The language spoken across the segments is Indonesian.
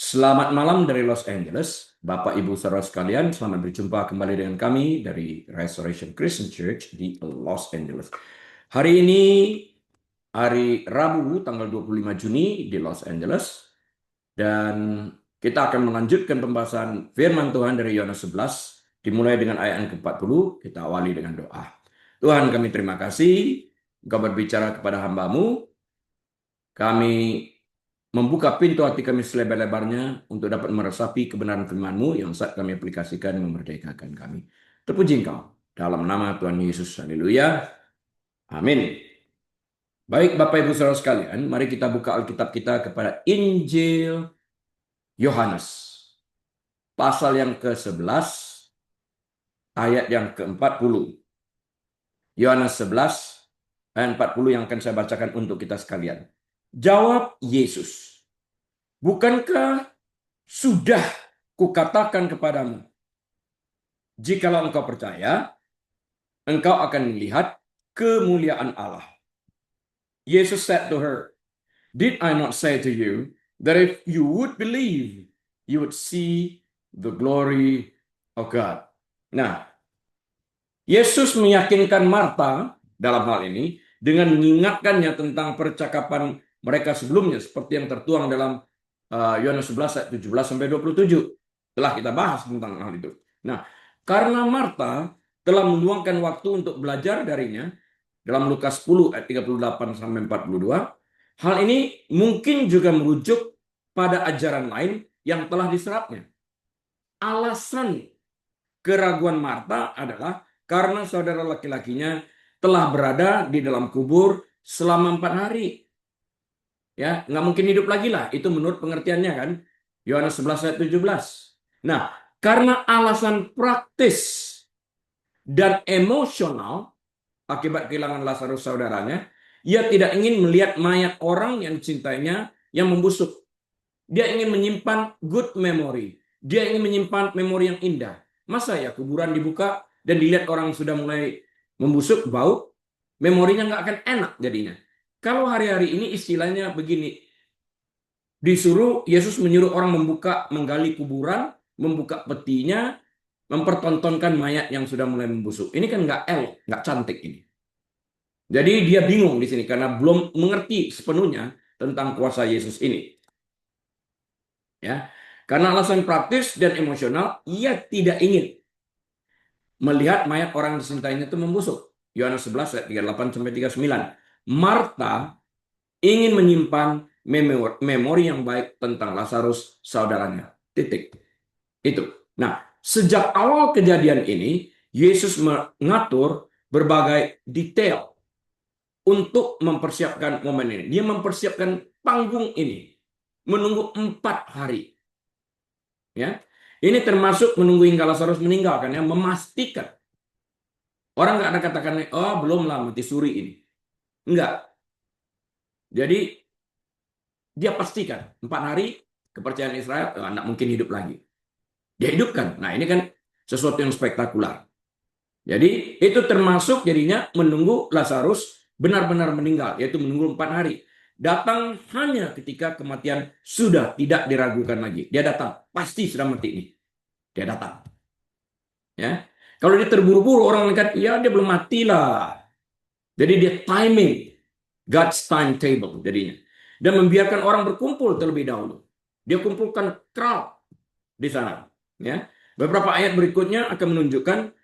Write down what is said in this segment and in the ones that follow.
Selamat malam dari Los Angeles, Bapak Ibu saudara sekalian. Selamat berjumpa kembali dengan kami dari Restoration Christian Church di Los Angeles. Hari ini hari Rabu tanggal 25 Juni di Los Angeles, dan kita akan melanjutkan pembahasan firman Tuhan dari Yohanes 11 dimulai dengan ayat yang ke-40. Kita awali dengan doa. Tuhan, kami terima kasih Engkau berbicara kepada hamba-Mu. Kami membuka pintu hati kami selebar-lebarnya untuk dapat meresapi kebenaran firman-Mu yang saat kami aplikasikan memerdekakan kami. Terpuji Engkau dalam nama Tuhan Yesus. Haleluya. Amin. Baik Bapak Ibu Saudara sekalian, mari kita buka Alkitab kita kepada Injil Yohanes. Pasal yang ke-11, ayat yang ke-40. Yohanes 11, ayat 40 yang akan saya bacakan untuk kita sekalian. Jawab Yesus, bukankah sudah kukatakan kepadamu, jikalau engkau percaya, engkau akan melihat kemuliaan Allah. Yesus said to her, did I not say to you that if you would believe, you would see the glory of God? Nah, Yesus meyakinkan Marta dalam hal ini dengan mengingatkannya tentang percakapan mereka sebelumnya, seperti yang tertuang dalam Yohanes 11 ayat 17 sampai 27. Telah kita bahas tentang hal itu. Nah, karena Marta telah meluangkan waktu untuk belajar darinya dalam Lukas 10 ayat 38 sampai 42, hal ini mungkin juga merujuk pada ajaran lain yang telah diserapnya. Alasan keraguan Marta adalah karena saudara laki-lakinya telah berada di dalam kubur selama 4 hari. Ya, nggak mungkin hidup lagi lah. Itu menurut pengertiannya kan. Yohanes 11 ayat 17. Nah, karena alasan praktis dan emosional akibat kehilangan Lazarus saudaranya, ia tidak ingin melihat mayat orang yang dicintainya yang membusuk. Dia ingin menyimpan good memory. Dia ingin menyimpan memori yang indah. Masa ya kuburan dibuka dan dilihat orang sudah mulai membusuk, bau, memorinya nggak akan enak jadinya. Kalau hari-hari ini istilahnya begini, Yesus menyuruh orang menggali kuburan, membuka petinya, mempertontonkan mayat yang sudah mulai membusuk. Ini kan nggak elok, nggak cantik ini. Jadi dia bingung di sini karena belum mengerti sepenuhnya tentang kuasa Yesus ini. Ya, karena alasan praktis dan emosional, ia tidak ingin melihat mayat orang disintainya itu membusuk. Yohanes 11 ayat 38 sampai 39. Marta ingin menyimpan memori yang baik tentang Lazarus saudaranya. Titik. Itu. Nah, sejak awal kejadian ini, Yesus mengatur berbagai detail untuk mempersiapkan momen ini. Dia mempersiapkan panggung ini. Menunggu 4 hari. Ya. Ini termasuk menunggu hingga Lazarus meninggal, kan ya, memastikan. Orang nggak ada katakan, oh belum lah mati suri ini. Enggak. Jadi dia pastikan 4 hari kepercayaan Israel tidak mungkin hidup lagi. Dia hidupkan. Nah, ini kan sesuatu yang spektakuler. Jadi itu termasuk jadinya menunggu Lazarus benar-benar meninggal, yaitu menunggu 4 hari. Datang hanya ketika kematian sudah tidak diragukan lagi. Dia datang, pasti sudah mati ini. Dia datang. Ya. Kalau dia terburu-buru, orang mengatakan, ya dia belum mati lah. Jadi dia timing, God's timetable jadinya. Dan membiarkan orang berkumpul terlebih dahulu. Dia kumpulkan crowd di sana. Ya. Beberapa ayat berikutnya akan menunjukkan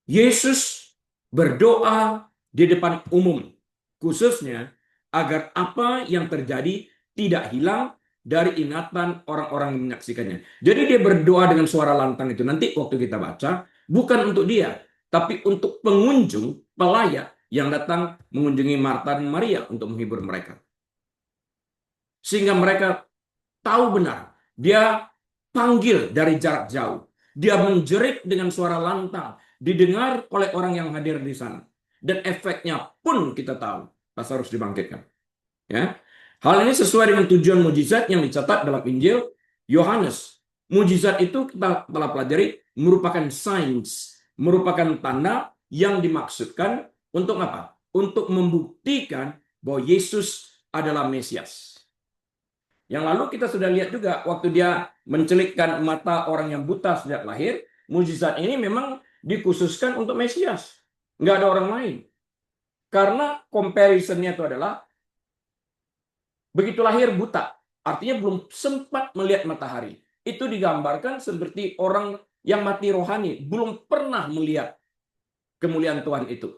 Yesus berdoa di depan umum, khususnya agar apa yang terjadi tidak hilang dari ingatan orang-orang yang menyaksikannya. Jadi dia berdoa dengan suara lantang itu. Nanti waktu kita baca, bukan untuk dia, tapi untuk pengunjung, pelayan yang datang mengunjungi Marta dan Maria untuk menghibur mereka. Sehingga mereka tahu benar, dia panggil dari jarak jauh. Dia menjerit dengan suara lantang, didengar oleh orang yang hadir di sana. Dan efeknya pun kita tahu, Lazarus dibangkitkan. Ya. Hal ini sesuai dengan tujuan mujizat yang dicatat dalam Injil Yohanes. Mujizat itu kita telah pelajari merupakan signs, merupakan tanda yang dimaksudkan untuk apa? Untuk membuktikan bahwa Yesus adalah Mesias. Yang lalu kita sudah lihat juga waktu dia mencelikkan mata orang yang buta sejak lahir, mujizat ini memang dikhususkan untuk Mesias. Nggak ada orang lain. Karena comparisonnya itu adalah begitu lahir buta, artinya belum sempat melihat matahari. Itu digambarkan seperti orang yang mati rohani, belum pernah melihat kemuliaan Tuhan itu.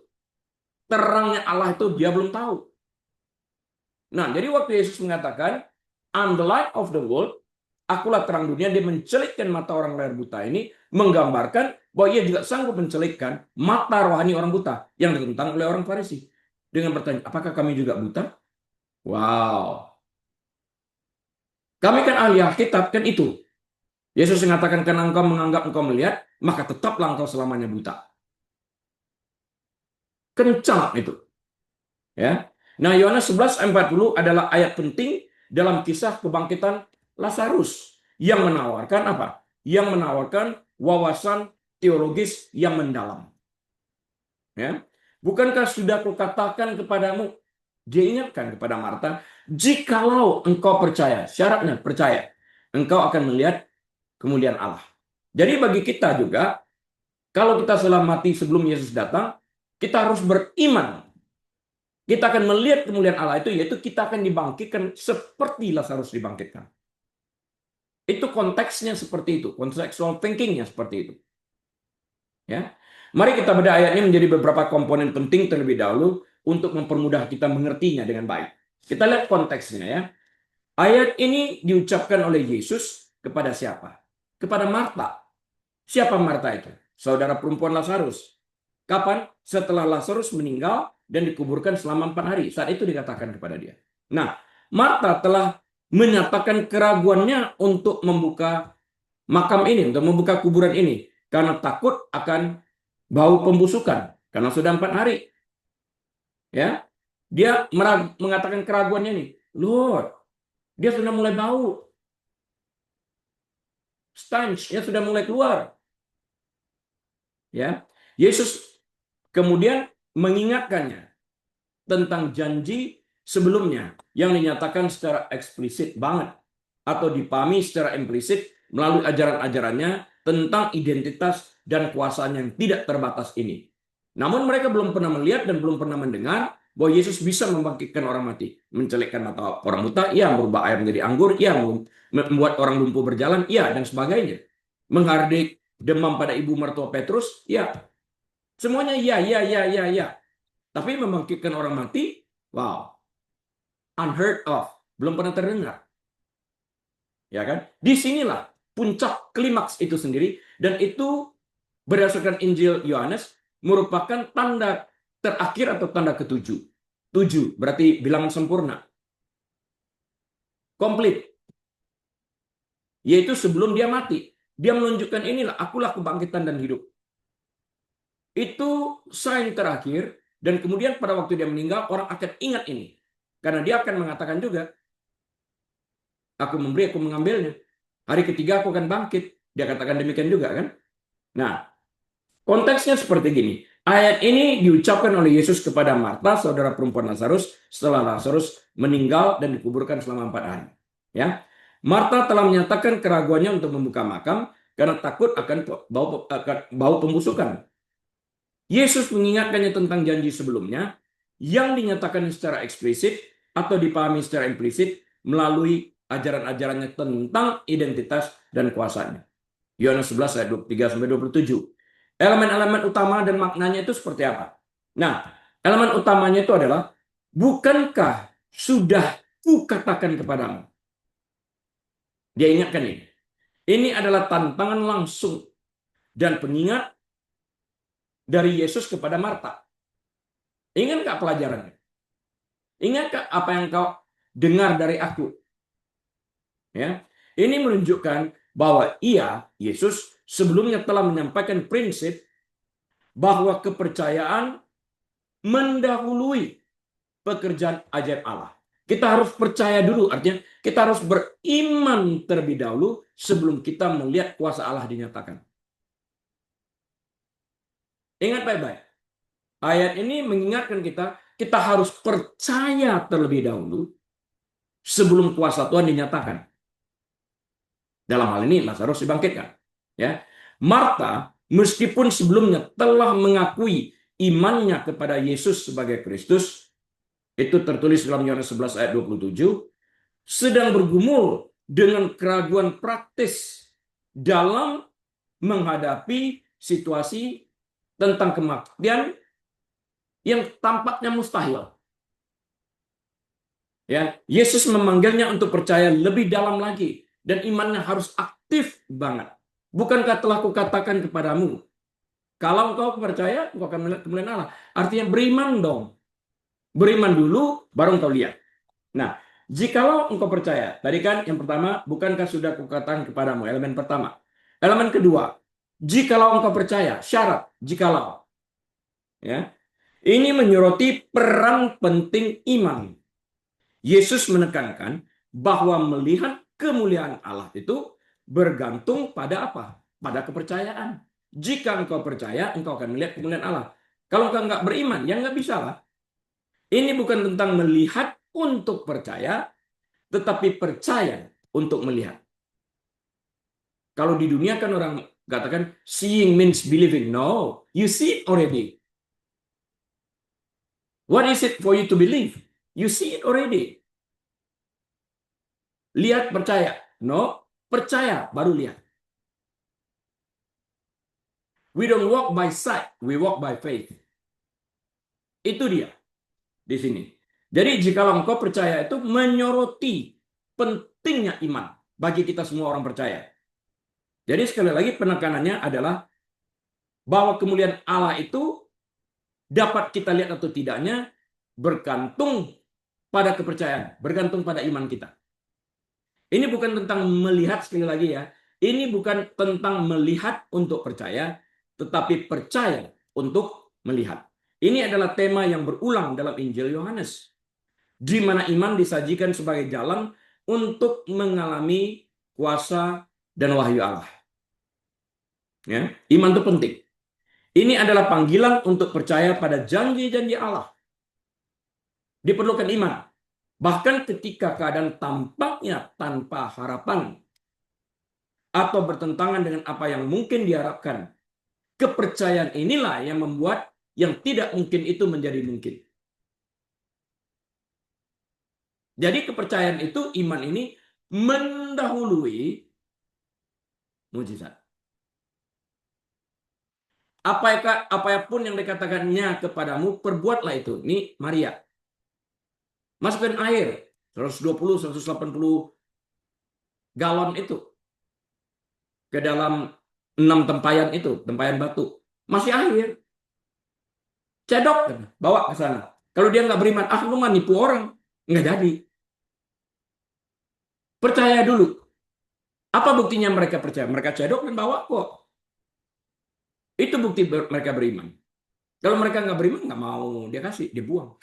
Terangnya Allah itu dia belum tahu. Nah, jadi waktu Yesus mengatakan, I'm the light of the world, akulah terang dunia, dia mencelikkan mata orang lahir buta ini, menggambarkan bahwa ia juga sanggup mencelikkan mata rohani orang buta yang ditentang oleh orang Farisi. Dengan bertanya, apakah kami juga buta? Wow. Kami kan ahli Alkitab, kan itu. Yesus mengatakan, karena engkau menganggap engkau melihat, maka tetaplah engkau selamanya buta. Kencang itu. Ya. Nah, Yohanes 11:40 adalah ayat penting dalam kisah kebangkitan Lazarus yang menawarkan apa? Yang menawarkan wawasan teologis yang mendalam. Ya. Bukankah sudah kukatakan kepadamu, dia ingatkan kepada Marta, jikalau engkau percaya, syaratnya percaya, engkau akan melihat kemuliaan Allah. Jadi bagi kita juga, kalau kita telah mati sebelum Yesus datang, kita harus beriman. Kita akan melihat kemuliaan Allah itu, yaitu kita akan dibangkitkan seperti Lazarus dibangkitkan. Itu konteksnya seperti itu, contextual thinkingnya seperti itu. Ya, mari kita bedah ayat ini menjadi beberapa komponen penting terlebih dahulu untuk mempermudah kita mengertinya dengan baik. Kita lihat konteksnya ya. Ayat ini diucapkan oleh Yesus kepada siapa? Kepada Marta. Siapa Marta itu? Saudara perempuan Lazarus. Kapan? Setelah Lazarus meninggal dan dikuburkan selama 4 hari. Saat itu dikatakan kepada dia. Nah, Marta telah menyatakan keraguannya untuk membuka makam ini, untuk membuka kuburan ini. Karena takut akan bau pembusukan. Karena sudah 4 hari. Ya, dia mengatakan keraguannya ini. Lord, dia sudah mulai bau. Stench-nya sudah mulai keluar. Ya, Yesus kemudian mengingatkannya tentang janji sebelumnya yang dinyatakan secara eksplisit banget atau dipahami secara implisit melalui ajaran-ajarannya tentang identitas dan kuasanya yang tidak terbatas ini. Namun mereka belum pernah melihat dan belum pernah mendengar bahwa Yesus bisa membangkitkan orang mati, mencelikkan mata orang buta, ya, merubah air menjadi anggur, ya, membuat orang lumpuh berjalan, ya, dan sebagainya. Menghardik demam pada ibu mertua Petrus, ya, semuanya ya, ya, ya, ya, ya. Tapi membangkitkan orang mati, wow, unheard of, belum pernah terdengar. Ya kan? Disinilah puncak klimaks itu sendiri, dan itu berdasarkan Injil Yohanes merupakan tanda terakhir atau tanda ketujuh. 7 berarti bilangan sempurna. Komplit. Yaitu sebelum dia mati. Dia menunjukkan inilah, akulah kebangkitan dan hidup. Itu sign terakhir, dan kemudian pada waktu dia meninggal, orang akan ingat ini. Karena dia akan mengatakan juga, aku memberi, aku mengambilnya. Hari ketiga aku akan bangkit. Dia katakan demikian juga kan. Nah, konteksnya seperti gini. Ayat ini diucapkan oleh Yesus kepada Marta, saudara perempuan Lazarus, setelah Lazarus meninggal dan dikuburkan selama 4 hari. Ya, Marta telah menyatakan keraguannya untuk membuka makam karena takut akan bau pembusukan. Yesus mengingatkannya tentang janji sebelumnya yang dinyatakan secara eksplisit atau dipahami secara implisit melalui ajaran-ajarannya tentang identitas dan kuasanya. Yohanes 11 ayat 23-27. Elemen-elemen utama dan maknanya itu seperti apa? Nah, elemen utamanya itu adalah, bukankah sudah kukatakan kepadamu? Dia ingatkan ini. Ini adalah tantangan langsung dan pengingat dari Yesus kepada Marta. Ingat nggak pelajarannya? Ingatkah apa yang kau dengar dari aku? Ya, ini menunjukkan bahwa Yesus, sebelumnya telah menyampaikan prinsip bahwa kepercayaan mendahului pekerjaan ajaib Allah. Kita harus percaya dulu, artinya kita harus beriman terlebih dahulu sebelum kita melihat kuasa Allah dinyatakan. Ingat baik-baik. Ayat ini mengingatkan kita harus percaya terlebih dahulu sebelum kuasa Tuhan dinyatakan. Dalam hal ini Lazarus dibangkitkan. Ya, Marta meskipun sebelumnya telah mengakui imannya kepada Yesus sebagai Kristus, itu tertulis dalam Yohanes 11 ayat 27, sedang bergumul dengan keraguan praktis dalam menghadapi situasi tentang kematian yang tampaknya mustahil. Ya, Yesus memanggilnya untuk percaya lebih dalam lagi dan imannya harus aktif banget. Bukankah telah kukatakan kepadamu, kalau engkau percaya, engkau akan melihat kemuliaan Allah. Artinya beriman dong. Beriman dulu, baru engkau lihat. Nah, jikalau engkau percaya, tadi kan yang pertama, bukankah sudah kukatakan kepadamu, elemen pertama. Elemen kedua, jikalau engkau percaya, syarat, jikalau. Ya, ini menyoroti peran penting iman. Yesus menekankan bahwa melihat kemuliaan Allah itu bergantung pada apa? Pada kepercayaan. Jika engkau percaya, engkau akan melihat kemuliaan Allah. Kalau engkau nggak beriman, ya nggak bisa lah. Ini bukan tentang melihat untuk percaya, tetapi percaya untuk melihat. Kalau di dunia kan orang katakan seeing means believing. No, you see it already. What is it for you to believe? You see it already. Lihat percaya. No, percaya baru lihat. We don't walk by sight, we walk by faith. Itu dia di sini. Jadi jikalau engkau percaya itu menyoroti pentingnya iman bagi kita semua orang percaya. Jadi sekali lagi penekanannya adalah bahwa kemuliaan Allah itu dapat kita lihat atau tidaknya bergantung pada kepercayaan, bergantung pada iman kita. Ini bukan tentang melihat, sekali lagi ya. Ini bukan tentang melihat untuk percaya, tetapi percaya untuk melihat. Ini adalah tema yang berulang dalam Injil Yohanes, di mana iman disajikan sebagai jalan untuk mengalami kuasa dan wahyu Allah. Ya, iman itu penting. Ini adalah panggilan untuk percaya pada janji-janji Allah. Diperlukan iman. Bahkan ketika keadaan tampaknya tanpa harapan atau bertentangan dengan apa yang mungkin diharapkan, kepercayaan inilah yang membuat yang tidak mungkin itu menjadi mungkin. Jadi kepercayaan itu, iman ini mendahului mujizat. Apapun yang dikatakannya kepadamu, perbuatlah itu. Ini Maria. Masukkan air 120-180 galon itu ke dalam 6 tempayan itu, tempayan batu. Masih air. Cedok, bawa ke sana. Kalau dia nggak beriman, lu mah nipu orang. Nggak jadi. Percaya dulu. Apa buktinya mereka percaya? Mereka cedok dan bawa kok. Itu bukti mereka beriman. Kalau mereka nggak beriman, nggak mau dia kasih, dia buang.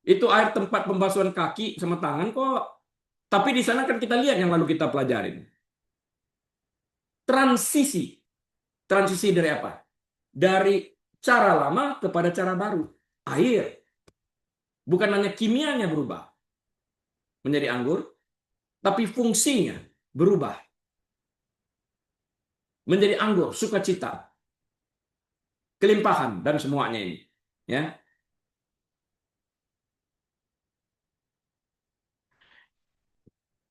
Itu air tempat pembasuhan kaki sama tangan kok. Tapi di sana kan kita lihat yang lalu kita pelajarin. Transisi. Transisi dari apa? Dari cara lama kepada cara baru. Air. Bukan hanya kimianya berubah menjadi anggur, tapi fungsinya berubah menjadi anggur, sukacita, kelimpahan, dan semuanya ini. Ya.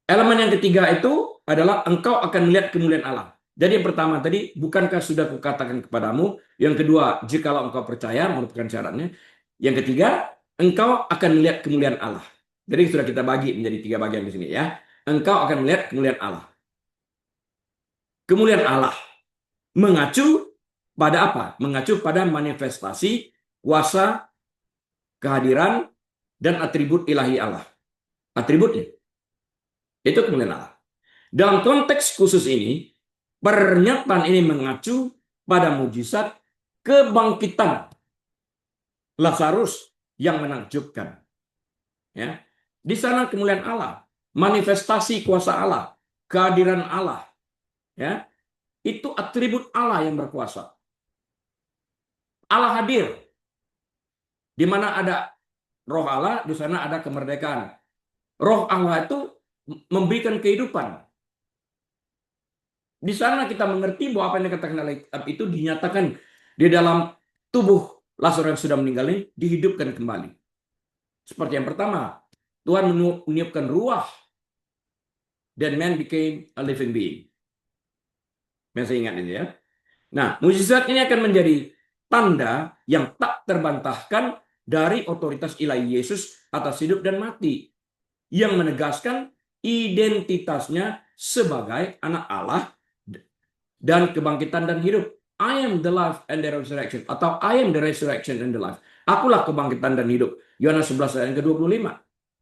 Elemen yang ketiga itu adalah engkau akan melihat kemuliaan Allah. Jadi yang pertama tadi, bukankah sudah kukatakan kepadamu? Yang kedua, jikalau engkau percaya, merupakan syaratnya. Yang ketiga, engkau akan melihat kemuliaan Allah. Jadi sudah kita bagi menjadi 3 bagian di sini ya. Engkau akan melihat kemuliaan Allah. Kemuliaan Allah mengacu pada apa? Mengacu pada manifestasi kuasa, kehadiran, dan atribut ilahi Allah. Atributnya. Itu kemuliaan Allah. Dalam konteks khusus ini, pernyataan ini mengacu pada mujizat kebangkitan Lazarus yang menakjubkan. Ya. Di sana kemuliaan Allah, manifestasi kuasa Allah, kehadiran Allah. Ya. Itu atribut Allah yang berkuasa. Allah hadir. Di mana ada roh Allah, di sana ada kemerdekaan. Roh Allah itu memberikan kehidupan. Di sana kita mengerti bahwa apa yang dikatakan Alkitab itu dinyatakan di dalam tubuh Lazarus yang sudah meninggal ini dihidupkan kembali. Seperti yang pertama, Tuhan meniupkan ruah dan man became a living being. Masih ingat itu ya? Nah, mukjizat ini akan menjadi tanda yang tak terbantahkan dari otoritas ilahi Yesus atas hidup dan mati, yang menegaskan identitasnya sebagai anak Allah dan kebangkitan dan hidup. I am the life and the resurrection, atau I am the resurrection and the life. Akulah kebangkitan dan hidup. Yohanes 11 ayat ke-25.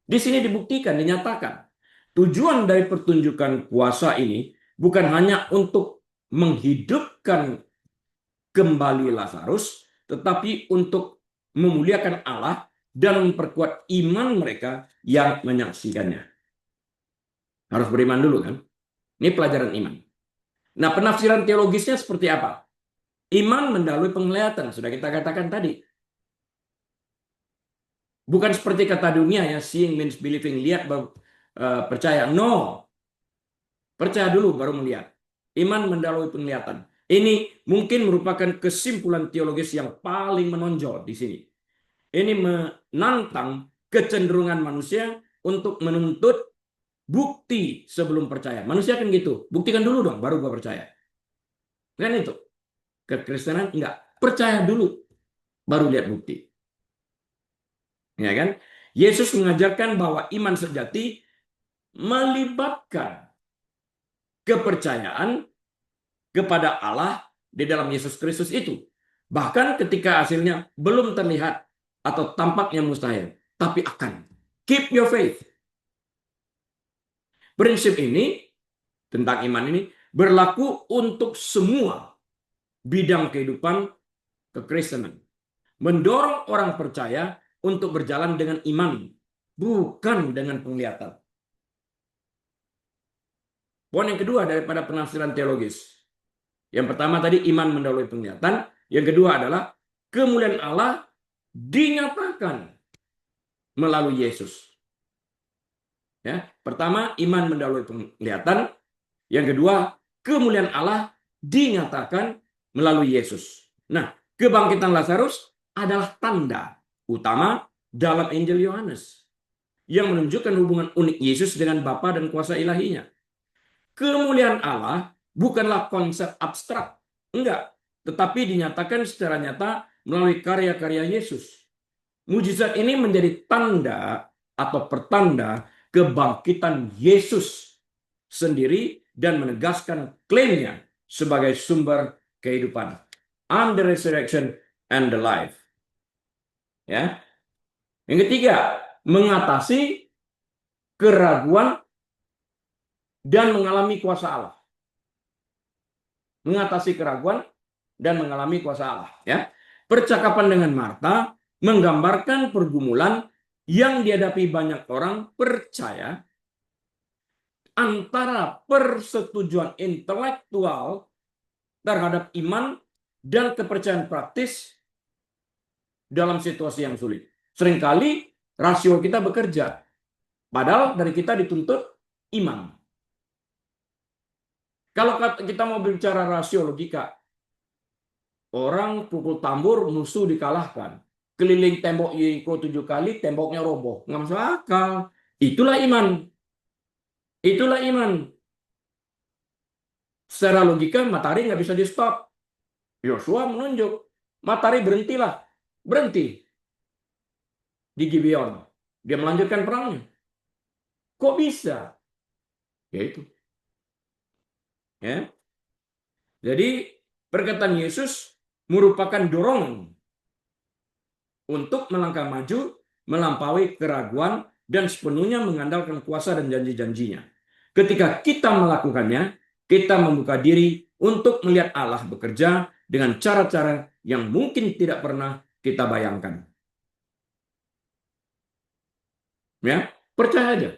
Di sini dibuktikan, dinyatakan. Tujuan dari pertunjukan kuasa ini bukan hanya untuk menghidupkan kembali Lazarus, tetapi untuk memuliakan Allah dan memperkuat iman mereka yang menyaksikannya. Harus beriman dulu kan? Ini pelajaran iman. Nah, penafsiran teologisnya seperti apa? Iman mendahului penglihatan, sudah kita katakan tadi. Bukan seperti kata dunia ya, seeing means believing, lihat baru percaya. No, percaya dulu baru melihat. Iman mendahului penglihatan. Ini mungkin merupakan kesimpulan teologis yang paling menonjol di sini. Ini menantang kecenderungan manusia untuk menuntut bukti sebelum percaya. Manusia kan gitu, buktikan dulu dong, baru gua percaya. Kan itu. Kekristenan enggak, percaya dulu, baru lihat bukti. Ya kan? Yesus mengajarkan bahwa iman sejati melibatkan kepercayaan kepada Allah di dalam Yesus Kristus itu. Bahkan ketika hasilnya belum terlihat atau tampaknya mustahil, tapi akan. Keep your faith. Prinsip ini tentang iman ini berlaku untuk semua bidang kehidupan kekristenan. Mendorong orang percaya untuk berjalan dengan iman, bukan dengan penglihatan. Poin yang kedua daripada penafsiran teologis. Yang pertama tadi iman mendahului penglihatan. Yang kedua adalah kemuliaan Allah dinyatakan melalui Yesus. Ya, pertama iman mendahului penglihatan. Yang kedua kemuliaan Allah dinyatakan melalui Yesus. Nah, kebangkitan Lazarus adalah tanda utama dalam Injil Yohanes yang menunjukkan hubungan unik Yesus dengan Bapa dan kuasa ilahinya. Kemuliaan Allah bukanlah konsep abstrak, enggak, tetapi dinyatakan secara nyata melalui karya-karya Yesus. Mujizat ini menjadi tanda atau pertanda kebangkitan Yesus sendiri dan menegaskan klaimnya sebagai sumber kehidupan. I'm the resurrection and the life. Ya. Yang ketiga, mengatasi keraguan dan mengalami kuasa Allah. Mengatasi keraguan dan mengalami kuasa Allah. Ya. Percakapan dengan Marta menggambarkan pergumulan yang dihadapi banyak orang percaya antara persetujuan intelektual terhadap iman dan kepercayaan praktis dalam situasi yang sulit. Seringkali rasio kita bekerja, padahal dari kita dituntut iman. Kalau kita mau bicara rasio logika, orang pukul tambur, musuh dikalahkan. Keliling tembok Yeriko 7 kali, temboknya roboh. Nggak masuk akal. Itulah iman. Itulah iman. Secara logika, matahari nggak bisa di-stop. Yosua menunjuk, matahari berhentilah. Berhenti. Di Gibeon. Dia melanjutkan perangnya. Kok bisa? Ya itu. Ya. Jadi perkataan Yesus merupakan dorongan untuk melangkah maju, melampaui keraguan, dan sepenuhnya mengandalkan kuasa dan janji-janjinya. Ketika kita melakukannya, kita membuka diri untuk melihat Allah bekerja dengan cara-cara yang mungkin tidak pernah kita bayangkan. Ya, percaya aja.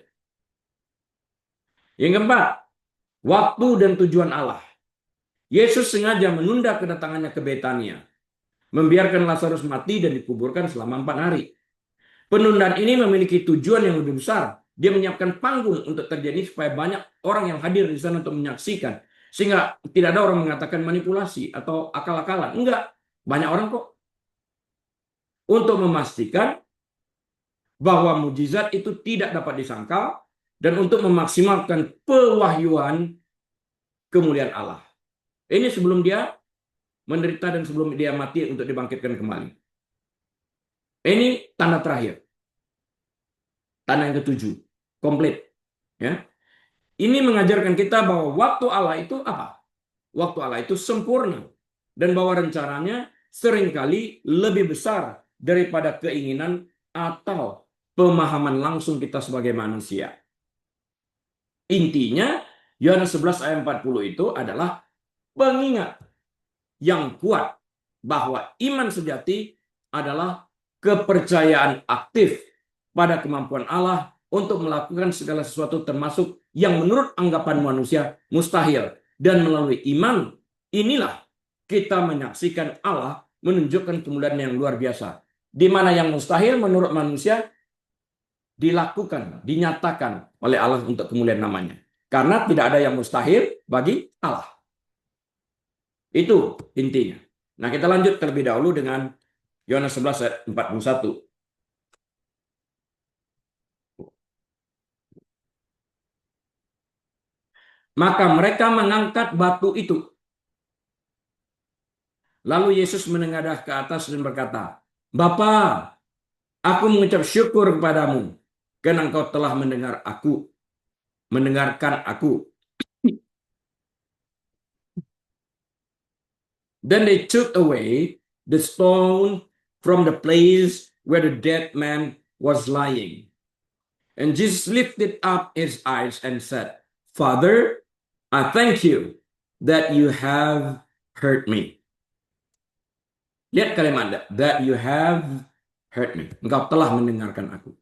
Yang keempat, waktu dan tujuan Allah. Yesus sengaja menunda kedatangannya ke Betania, membiarkan Lazarus mati dan dikuburkan selama 4 hari. Penundaan ini memiliki tujuan yang lebih besar, Dia menyiapkan panggung untuk terjadi supaya banyak orang yang hadir di sana untuk menyaksikan. Sehingga tidak ada orang mengatakan manipulasi atau akal-akalan. Enggak. Banyak orang kok. Untuk memastikan bahwa mujizat itu tidak dapat disangkal dan untuk memaksimalkan pewahyuan kemuliaan Allah. Ini sebelum dia menderita dan sebelum dia mati untuk dibangkitkan kembali. Ini tanda terakhir. Tanda yang ketujuh. Komplit. Ya. Ini mengajarkan kita bahwa waktu Allah itu apa? Waktu Allah itu sempurna. Dan bahwa rencananya seringkali lebih besar daripada keinginan atau pemahaman langsung kita sebagai manusia. Intinya, Yohanes 11 ayat 40 itu adalah pengingat yang kuat bahwa iman sejati adalah kepercayaan aktif pada kemampuan Allah untuk melakukan segala sesuatu termasuk yang menurut anggapan manusia mustahil. Dan melalui iman inilah kita menyaksikan Allah menunjukkan kemuliaan yang luar biasa. Di mana yang mustahil menurut manusia dilakukan, dinyatakan oleh Allah untuk kemuliaan namanya. Karena tidak ada yang mustahil bagi Allah. Itu intinya. Nah, kita lanjut terlebih dahulu dengan Yohanes 11 ayat 41. Maka mereka mengangkat batu itu. Lalu Yesus menengadah ke atas dan berkata, Bapa, aku mengucap syukur kepadamu karena engkau telah mendengarkan aku. Then they took away the stone from the place where the dead man was lying. And Jesus lifted up his eyes and said, Father, I thank you that you have heard me. Lihat kalimat, that you have heard me. Engkau telah mendengarkan aku.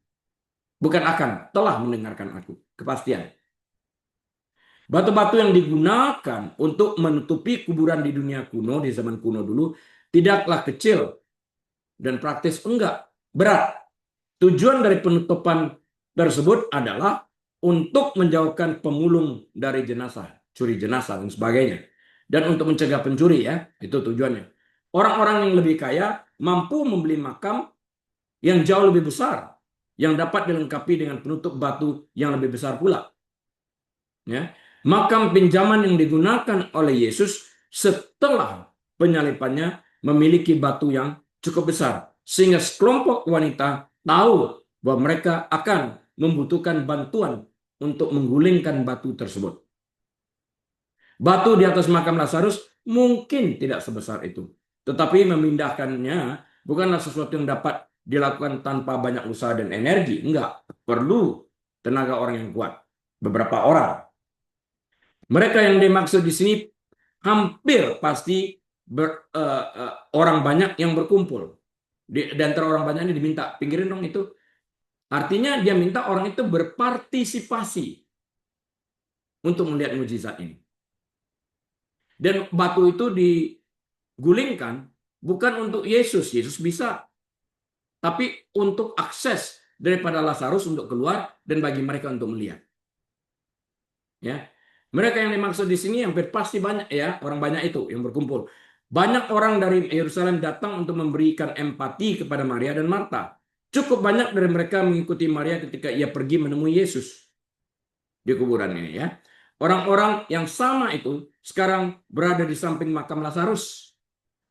Bukan akan, telah mendengarkan aku. Kepastian. Batu-batu yang digunakan untuk menutupi kuburan di dunia kuno, di zaman kuno dulu, tidaklah kecil dan praktis, enggak, berat. Tujuan dari penutupan tersebut adalah untuk menjauhkan pemulung dari jenazah, curi jenazah dan sebagainya. Dan untuk mencegah pencuri, ya, itu tujuannya. Orang-orang yang lebih kaya mampu membeli makam yang jauh lebih besar, yang dapat dilengkapi dengan penutup batu yang lebih besar pula. Ya. Makam pinjaman yang digunakan oleh Yesus setelah penyalipannya memiliki batu yang cukup besar. Sehingga sekelompok wanita tahu bahwa mereka akan membutuhkan bantuan untuk menggulingkan batu tersebut. Batu di atas makam Lazarus mungkin tidak sebesar itu. Tetapi memindahkannya bukanlah sesuatu yang dapat dilakukan tanpa banyak usaha dan energi. Enggak, perlu tenaga orang yang kuat. Beberapa orang. Mereka yang dimaksud di sini hampir pasti orang banyak yang berkumpul. Di antara orang banyak ini diminta, pinggirin dong itu. Artinya dia minta orang itu berpartisipasi untuk melihat mujizat ini. Dan batu itu digulingkan bukan untuk Yesus. Yesus bisa. Tapi untuk akses daripada Lazarus untuk keluar dan bagi mereka untuk melihat. Ya. Mereka yang dimaksud di sini hampir pasti banyak, ya, orang banyak itu yang berkumpul. Banyak orang dari Yerusalem datang untuk memberikan empati kepada Maria dan Marta. Cukup banyak dari mereka mengikuti Maria ketika ia pergi menemui Yesus di kuburan ini, ya. Orang-orang yang sama itu sekarang berada di samping makam Lazarus,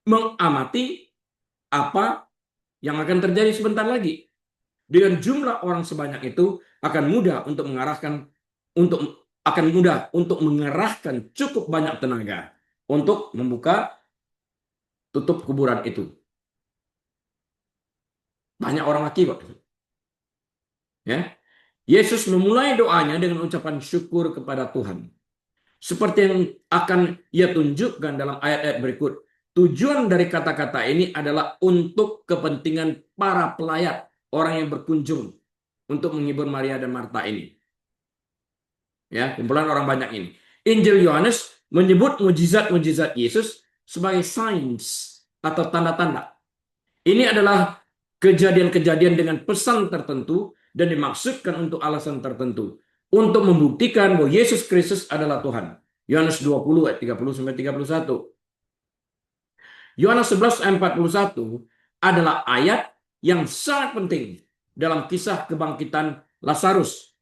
mengamati apa yang akan terjadi sebentar lagi. Dengan jumlah orang sebanyak itu akan mudah untuk mengerahkan cukup banyak tenaga untuk membuka tutup kuburan itu. Banyak orang lagi kok. Ya. Yesus memulai doanya dengan ucapan syukur kepada Tuhan. Seperti yang akan ia tunjukkan dalam ayat-ayat berikut. Tujuan dari kata-kata ini adalah untuk kepentingan para pelayat, orang yang berkunjung untuk menghibur Maria dan Marta ini. Ya, kumpulan orang banyak ini. Injil Yohanes menyebut mujizat-mujizat Yesus sebagai signs atau tanda-tanda. Ini adalah kejadian-kejadian dengan pesan tertentu dan dimaksudkan untuk alasan tertentu. Untuk membuktikan bahwa Yesus Kristus adalah Tuhan. Yohanes 20 ayat 30 sampai 31. Yohanes 11 ayat 41 adalah ayat yang sangat penting dalam kisah kebangkitan Lazarus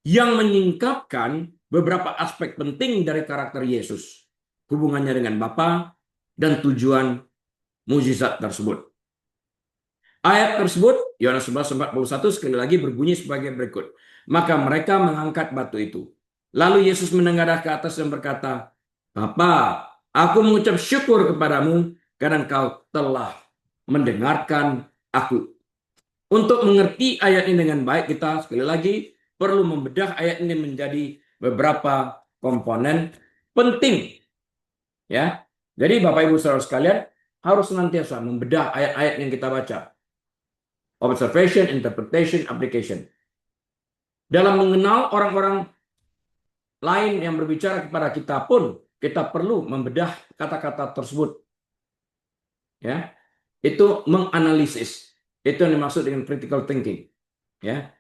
yang menyingkapkan beberapa aspek penting dari karakter Yesus, hubungannya dengan Bapa dan tujuan mukjizat tersebut. Ayat tersebut, Yohanes 11:41 sekali lagi berbunyi sebagai berikut. Maka mereka mengangkat batu itu. Lalu Yesus menengadah ke atas dan berkata, Bapa, aku mengucap syukur kepadamu karena engkau telah mendengarkan aku. Untuk mengerti ayat ini dengan baik, kita sekali lagi perlu membedah ayat ini menjadi beberapa komponen penting. Ya, jadi Bapak Ibu Saudara sekalian harus senantiasa membedah ayat-ayat yang kita baca. Observation, interpretation, application. Dalam mengenal orang-orang lain yang berbicara kepada kita pun, kita perlu membedah kata-kata tersebut. Ya, itu menganalisis. Itu yang dimaksud dengan critical thinking. Ya,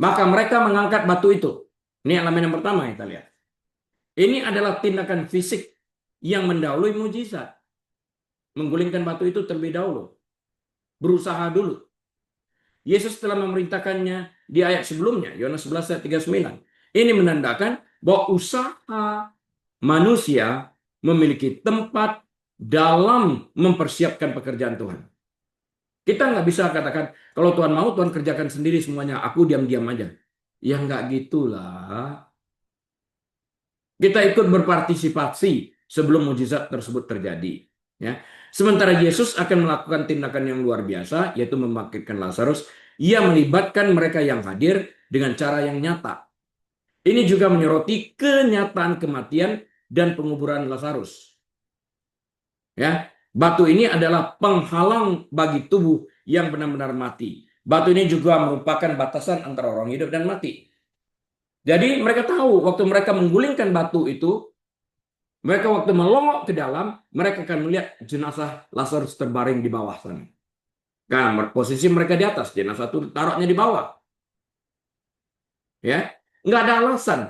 maka mereka mengangkat batu itu. Ini elemen yang pertama kita lihat. Ini adalah tindakan fisik yang mendahului mujizat. Menggulingkan batu itu terlebih dahulu. Berusaha dulu. Yesus telah memerintahkannya di ayat sebelumnya, Yohanes 11 ayat 39. Ini menandakan bahwa usaha manusia memiliki tempat dalam mempersiapkan pekerjaan Tuhan. Kita nggak bisa katakan, kalau Tuhan mau, Tuhan kerjakan sendiri semuanya, aku diam-diam aja. Ya nggak gitulah. Kita ikut berpartisipasi sebelum mujizat tersebut terjadi. Ya. Sementara Yesus akan melakukan tindakan yang luar biasa, yaitu membangkitkan Lazarus. Ia melibatkan mereka yang hadir dengan cara yang nyata. Ini juga menyoroti kenyataan kematian dan penguburan Lazarus. Ya, batu ini adalah penghalang bagi tubuh yang benar-benar mati. Batu ini juga merupakan batasan antara orang hidup dan mati. Jadi mereka tahu waktu mereka menggulingkan batu itu, mereka waktu melongok ke dalam, mereka akan melihat jenazah Lazarus terbaring di bawah sana. Karena posisi mereka di atas, jenazah itu taruhnya di bawah. Ya, nggak ada alasan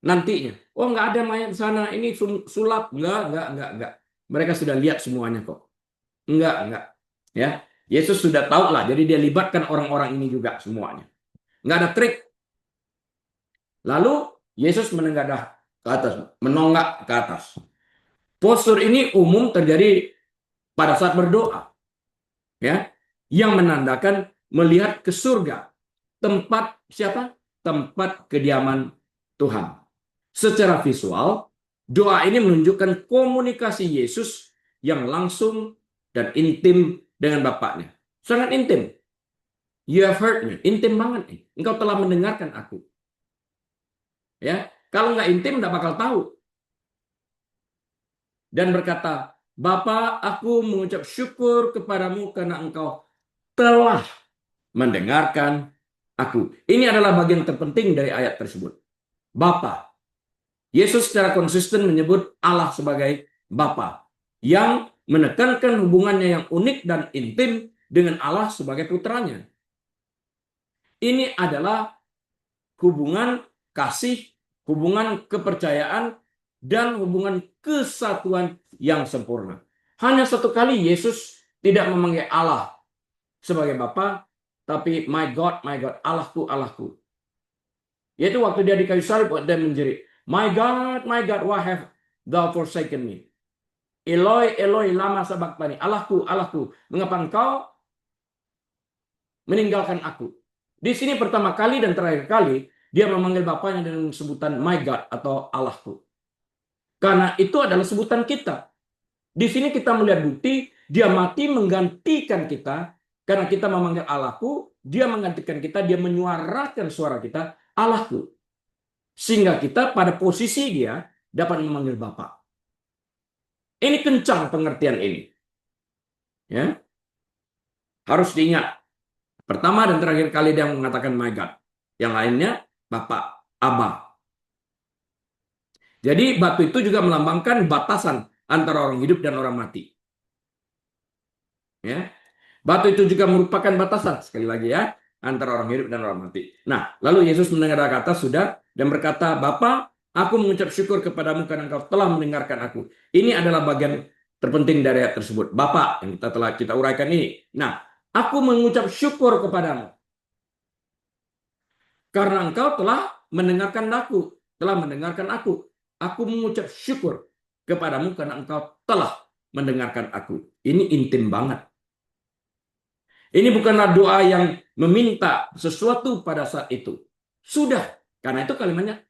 nantinya. Oh, nggak ada mayat di sana, ini sulap. Nggak. Mereka sudah lihat semuanya kok. Enggak. Ya, Yesus sudah tahu lah, jadi dia libatkan orang-orang ini juga semuanya. Nggak ada trik. Lalu Yesus menengadah ke atas, menonggak ke atas. Postur ini umum terjadi pada saat berdoa, ya, yang menandakan melihat ke surga, tempat siapa? Tempat kediaman Tuhan. Secara visual, doa ini menunjukkan komunikasi Yesus yang langsung dan intim dengan Bapaknya. Sangat intim. You have heard me. Intim banget nih. Engkau telah mendengarkan aku. Ya, kalau nggak intim, nggak bakal tahu. Dan berkata, Bapa, aku mengucap syukur kepadamu karena engkau telah mendengarkan aku. Ini adalah bagian terpenting dari ayat tersebut. Bapa. Yesus secara konsisten menyebut Allah sebagai Bapa, yang menekankan hubungannya yang unik dan intim dengan Allah sebagai putranya. Ini adalah hubungan kasih, hubungan kepercayaan, dan hubungan kesatuan yang sempurna. Hanya satu kali Yesus tidak memanggil Allah sebagai Bapa, tapi my God, Allahku, Allahku. Yaitu waktu dia di kayu salib dan menjerit, my God, why have thou forsaken me? Eloi, Eloi, lama sabachthani. Allahku, Allahku, mengapa engkau meninggalkan aku? Di sini pertama kali dan terakhir kali dia memanggil Bapaknya dengan sebutan my God atau Allahku. Karena itu adalah sebutan kita. Di sini kita melihat bukti dia mati menggantikan kita. Karena kita memanggil Allahku, dia menggantikan kita, dia menyuarakan suara kita, Allahku. Sehingga kita pada posisi dia dapat memanggil Bapa. Ini kencang pengertian ini. Ya. Harus diingat. Pertama dan terakhir kali dia mengatakan my God. Yang lainnya Bapa, Abba. Jadi batu itu juga melambangkan batasan antara orang hidup dan orang mati. Ya. Batu itu juga merupakan batasan, sekali lagi ya, antara orang hidup dan orang mati. Nah, lalu Yesus mendengar kata sudah dan berkata, Bapa, aku mengucap syukur kepadamu karena engkau telah mendengarkan aku. Ini adalah bagian terpenting dari ayat tersebut. Bapa, yang kita uraikan ini. Nah, aku mengucap syukur kepadamu karena engkau telah mendengarkan aku. Telah mendengarkan aku. Aku mengucap syukur kepadamu karena engkau telah mendengarkan aku. Ini intim banget. Ini bukanlah doa yang meminta sesuatu pada saat itu. Sudah. Karena itu kalimatnya,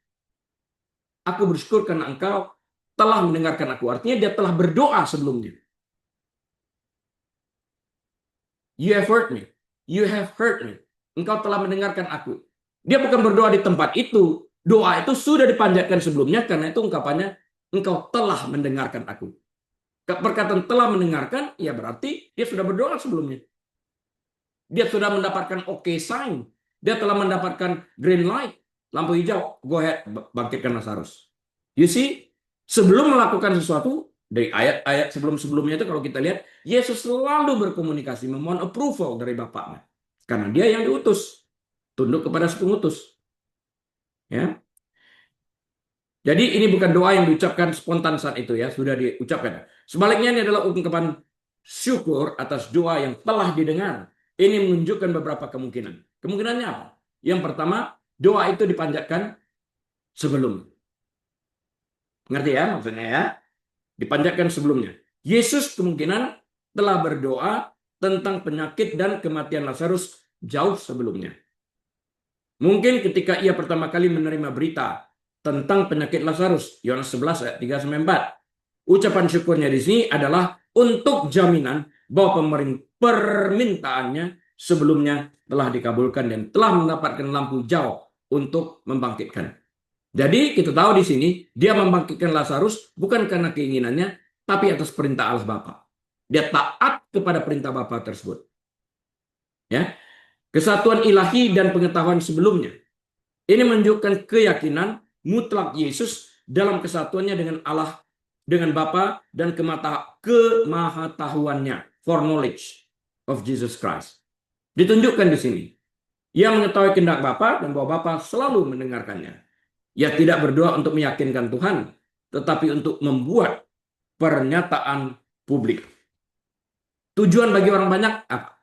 aku bersyukur karena engkau telah mendengarkan aku. Artinya dia telah berdoa sebelumnya. You have heard me. You have heard me. Engkau telah mendengarkan aku. Dia bukan berdoa di tempat itu. Doa itu sudah dipanjatkan sebelumnya. Karena itu ungkapannya, engkau telah mendengarkan aku. Perkataan telah mendengarkan, ya berarti dia sudah berdoa sebelumnya. Dia sudah mendapatkan okay sign. Dia telah mendapatkan green light. Lampu hijau. Go ahead, bangkitkan Lazarus. You see, sebelum melakukan sesuatu, dari ayat-ayat sebelum-sebelumnya itu kalau kita lihat, Yesus selalu berkomunikasi, memohon approval dari Bapaknya. Karena dia yang diutus. Tunduk kepada si pengutus. Ya. Jadi ini bukan doa yang diucapkan spontan saat itu ya, sudah diucapkan. Sebaliknya ini adalah ungkapan syukur atas doa yang telah didengar. Ini menunjukkan beberapa kemungkinan. Kemungkinannya apa? Yang pertama, doa itu dipanjatkan sebelum. Ngerti ya maksudnya ya? Dipanjatkan sebelumnya. Yesus kemungkinan telah berdoa tentang penyakit dan kematian Lazarus jauh sebelumnya. Mungkin ketika ia pertama kali menerima berita tentang penyakit Lazarus, Yohanes 11 ayat 3-4. Ucapan syukurnya di sini adalah untuk jaminan bahwa permintaannya sebelumnya telah dikabulkan dan telah mendapatkan lampu hijau untuk membangkitkan. Jadi kita tahu di sini dia membangkitkan Lazarus bukan karena keinginannya, tapi atas perintah Allah Bapa. Dia taat kepada perintah Bapa tersebut. Ya, kesatuan ilahi dan pengetahuan sebelumnya. Ini menunjukkan keyakinan mutlak Yesus dalam kesatuannya dengan Allah, dengan Bapa dan kemahatauannya, foreknowledge of Jesus Christ. Ditunjukkan di sini. Ia mengetahui kehendak Bapa dan bahwa Bapa selalu mendengarkannya. Ia tidak berdoa untuk meyakinkan Tuhan, tetapi untuk membuat pernyataan publik. Tujuan bagi orang banyak apa?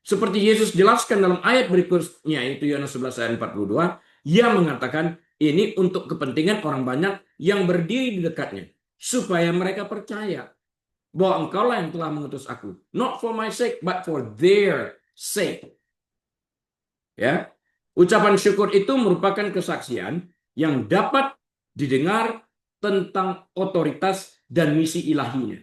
Seperti Yesus jelaskan dalam ayat berikutnya, yaitu Yohanes 11 ayat 42, ia mengatakan ini untuk kepentingan orang banyak yang berdiri di dekatnya, supaya mereka percaya bahwa engkaulah yang telah mengutus aku. Not for my sake, but for their sake. Ya, ucapan syukur itu merupakan kesaksian yang dapat didengar tentang otoritas dan misi ilahinya.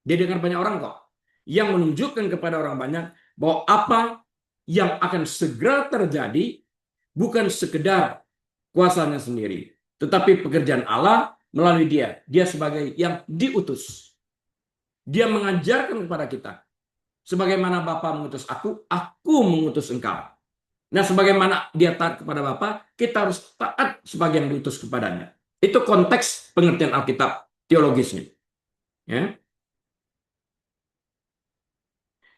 Didengar banyak orang kok, yang menunjukkan kepada orang banyak bahwa apa yang akan segera terjadi bukan sekedar kuasanya sendiri, tetapi pekerjaan Allah melalui dia. Dia sebagai yang diutus. Dia mengajarkan kepada kita, sebagaimana Bapa mengutus aku mengutus engkau. Nah, sebagaimana dia taat kepada Bapa, kita harus taat sebagai yang diutus kepadanya. Itu konteks pengertian Alkitab teologisnya. Ya.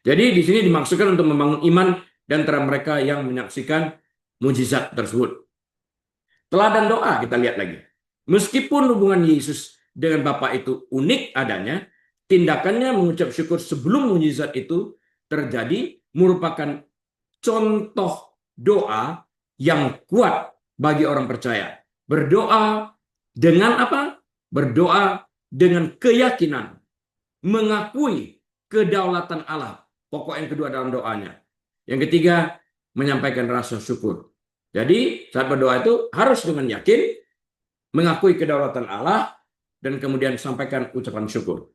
Jadi di sini dimaksudkan untuk membangun iman di antara mereka yang menyaksikan mujizat tersebut. Teladan doa kita lihat lagi. Meskipun hubungan Yesus dengan Bapa itu unik adanya, tindakannya mengucap syukur sebelum mujizat itu terjadi merupakan contoh doa yang kuat bagi orang percaya. Berdoa dengan apa? Berdoa dengan keyakinan, mengakui kedaulatan Allah. Pokok yang kedua dalam doanya. Yang ketiga, menyampaikan rasa syukur. Jadi saat berdoa itu harus dengan yakin, mengakui kedaulatan Allah, dan kemudian sampaikan ucapan syukur.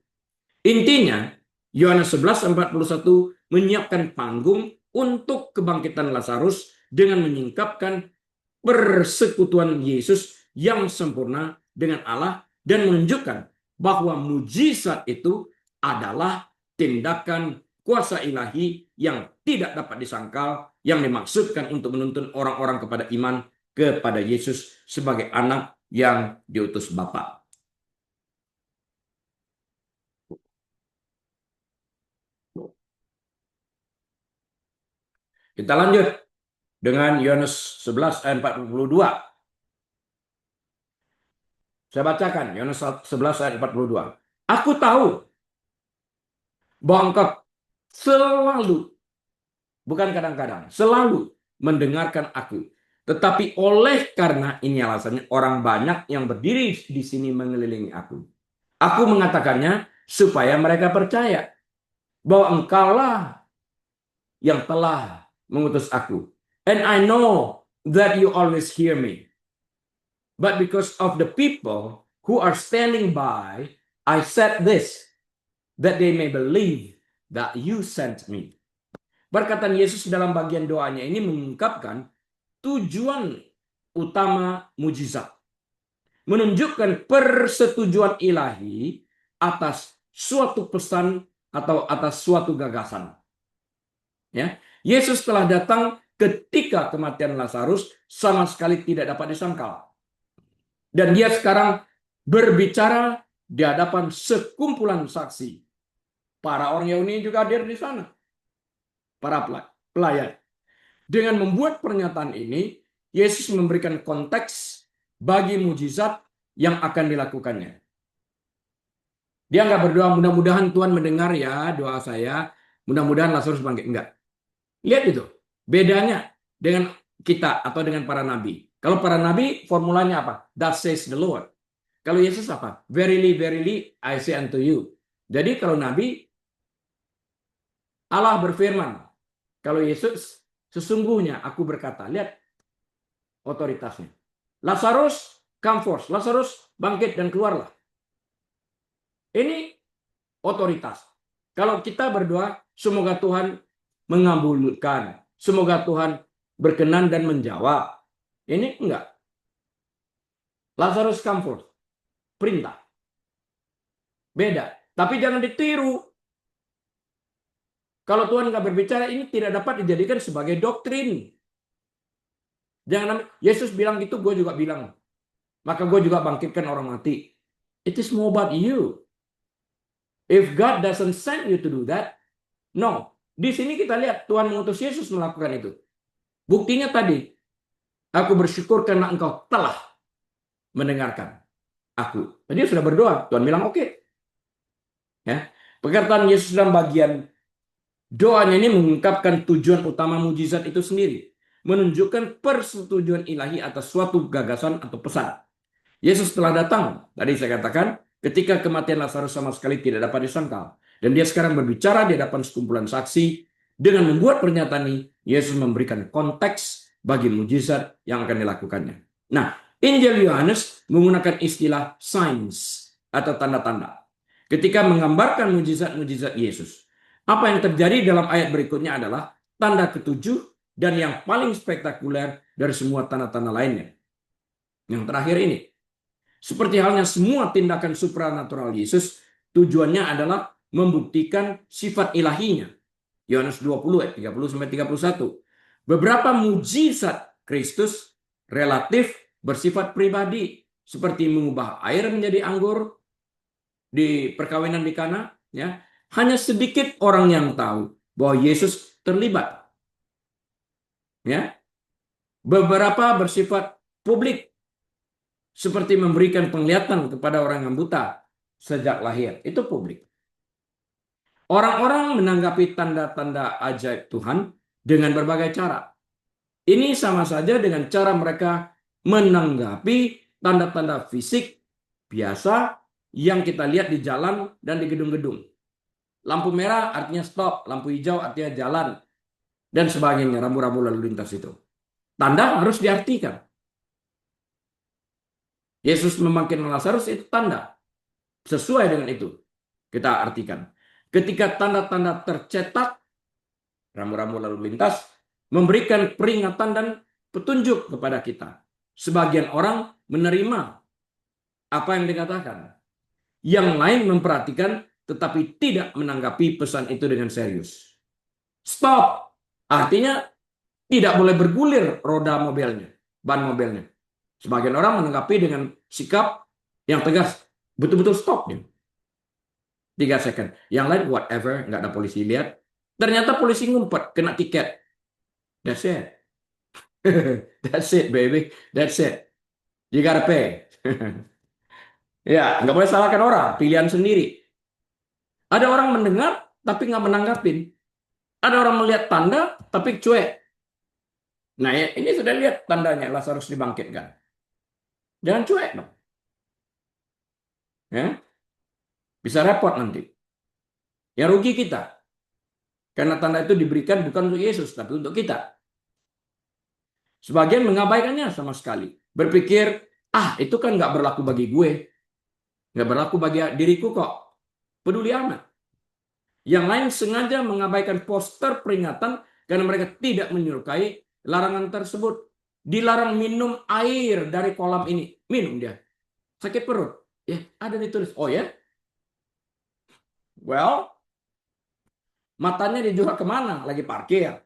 Intinya, Yohanes 11:41 menyiapkan panggung untuk kebangkitan Lazarus dengan menyingkapkan persekutuan Yesus yang sempurna dengan Allah dan menunjukkan bahwa mujizat itu adalah tindakan kuasa ilahi yang tidak dapat disangkal, yang dimaksudkan untuk menuntun orang-orang kepada iman kepada Yesus sebagai anak yang diutus Bapa. Kita lanjut dengan Yohanes 11 ayat 42. Saya bacakan Yohanes 11 ayat 42. Aku tahu bahwa engkau selalu, bukan kadang-kadang, selalu mendengarkan aku. Tetapi oleh karena ini alasannya, orang banyak yang berdiri di sini mengelilingi aku. Aku mengatakannya supaya mereka percaya bahwa engkaulah yang telah mengutus aku. And I know that you always hear me. But because of the people who are standing by, I said this, that they may believe that you sent me. Perkataan Yesus dalam bagian doanya ini mengungkapkan tujuan utama mujizat. Menunjukkan persetujuan ilahi atas suatu pesan atau atas suatu gagasan. Ya, Yesus telah datang ketika kematian Lazarus sama sekali tidak dapat disangkal. Dan dia sekarang berbicara di hadapan sekumpulan saksi. Para orang Yahudi juga hadir di sana. Para pelayan. Dengan membuat pernyataan ini, Yesus memberikan konteks bagi mujizat yang akan dilakukannya. Dia nggak berdoa, mudah-mudahan Tuhan mendengar ya doa saya, mudah-mudahan Lazarus bangkit. Enggak. Lihat itu. Bedanya dengan kita atau dengan para nabi. Kalau para nabi, formulanya apa? Thus says the Lord. Kalau Yesus apa? Verily, verily, I say unto you. Jadi kalau nabi, Allah berfirman. Kalau Yesus, sesungguhnya aku berkata. Lihat otoritasnya. Lazarus, come forth. Lazarus, bangkit dan keluarlah. Ini otoritas. Kalau kita berdoa, semoga Tuhan mengabulkan. Semoga Tuhan berkenan dan menjawab. Ini enggak. Lazarus, come forth. Perintah. Beda. Tapi jangan ditiru. Kalau Tuhan nggak berbicara, ini tidak dapat dijadikan sebagai doktrin. Jangan, Yesus bilang gitu, gue juga bilang. Maka gue juga bangkitkan orang mati. It is more about you. If God doesn't send you to do that, no. Di sini kita lihat Tuhan mengutus Yesus melakukan itu. Buktinya tadi, aku bersyukur karena engkau telah mendengarkan aku. Jadi dia sudah berdoa. Tuhan bilang oke. Ya. Perkataan Yesus dalam bagian doanya ini mengungkapkan tujuan utama mujizat itu sendiri. Menunjukkan persetujuan ilahi atas suatu gagasan atau pesan. Yesus telah datang. Tadi saya katakan, ketika kematian Lazarus sama sekali tidak dapat disangkal. Dan dia sekarang berbicara di hadapan sekumpulan saksi. Dengan membuat pernyataan ini, Yesus memberikan konteks bagi mujizat yang akan dilakukannya. Nah, Injil Yohanes menggunakan istilah signs atau tanda-tanda. Ketika menggambarkan mujizat-mujizat Yesus. Apa yang terjadi dalam ayat berikutnya adalah tanda ketujuh dan yang paling spektakuler dari semua tanda-tanda lainnya. Yang terakhir ini. Seperti halnya semua tindakan supranatural Yesus, tujuannya adalah membuktikan sifat ilahinya. Yohanes 20 ayat 30-31. Beberapa mujizat Kristus relatif bersifat pribadi, seperti mengubah air menjadi anggur di perkawinan di Kana, ya. Hanya sedikit orang yang tahu bahwa Yesus terlibat. Ya. Beberapa bersifat publik, seperti memberikan penglihatan kepada orang yang buta sejak lahir. Itu publik. Orang-orang menanggapi tanda-tanda ajaib Tuhan dengan berbagai cara. Ini sama saja dengan cara mereka menanggapi tanda-tanda fisik biasa yang kita lihat di jalan dan di gedung-gedung. Lampu merah artinya stop, lampu hijau artinya jalan, dan sebagainya, rambu-rambu lalu lintas itu. Tanda harus diartikan. Yesus membangkitkan Lazarus itu tanda. Sesuai dengan itu kita artikan. Ketika tanda-tanda tercetak, rambu-rambu lalu lintas, memberikan peringatan dan petunjuk kepada kita. Sebagian orang menerima apa yang dikatakan. Yang lain memperhatikan tetapi tidak menanggapi pesan itu dengan serius. Stop. Artinya tidak boleh bergulir roda mobilnya, ban mobilnya. Sebagian orang menanggapi dengan sikap yang tegas. Betul-betul stop. 3 second. Yang lain whatever, nggak ada polisi lihat. Ternyata polisi ngumpet, kena tiket. That's it. That's it, baby. That's it. You gotta pay. Ya, nggak boleh salahkan orang. Pilihan sendiri. Ada orang mendengar, tapi nggak menanggapin. Ada orang melihat tanda, tapi cuek. Nah, ya, ini sudah lihat tandanya Lazarus dibangkitkan. Jangan cuek dong. Ya, bisa repot nanti. Ya rugi kita. Karena tanda itu diberikan bukan untuk Yesus, tapi untuk kita. Sebagian mengabaikannya sama sekali. Berpikir, itu kan nggak berlaku bagi gue. Nggak berlaku bagi diriku kok. Peduli amat. Yang lain sengaja mengabaikan poster peringatan karena mereka tidak menyukai larangan tersebut. Dilarang minum air dari kolam ini. Minum dia. Sakit perut. Ya, ada ditulis. Oh ya? Well, matanya dijual kemana? Lagi parkir.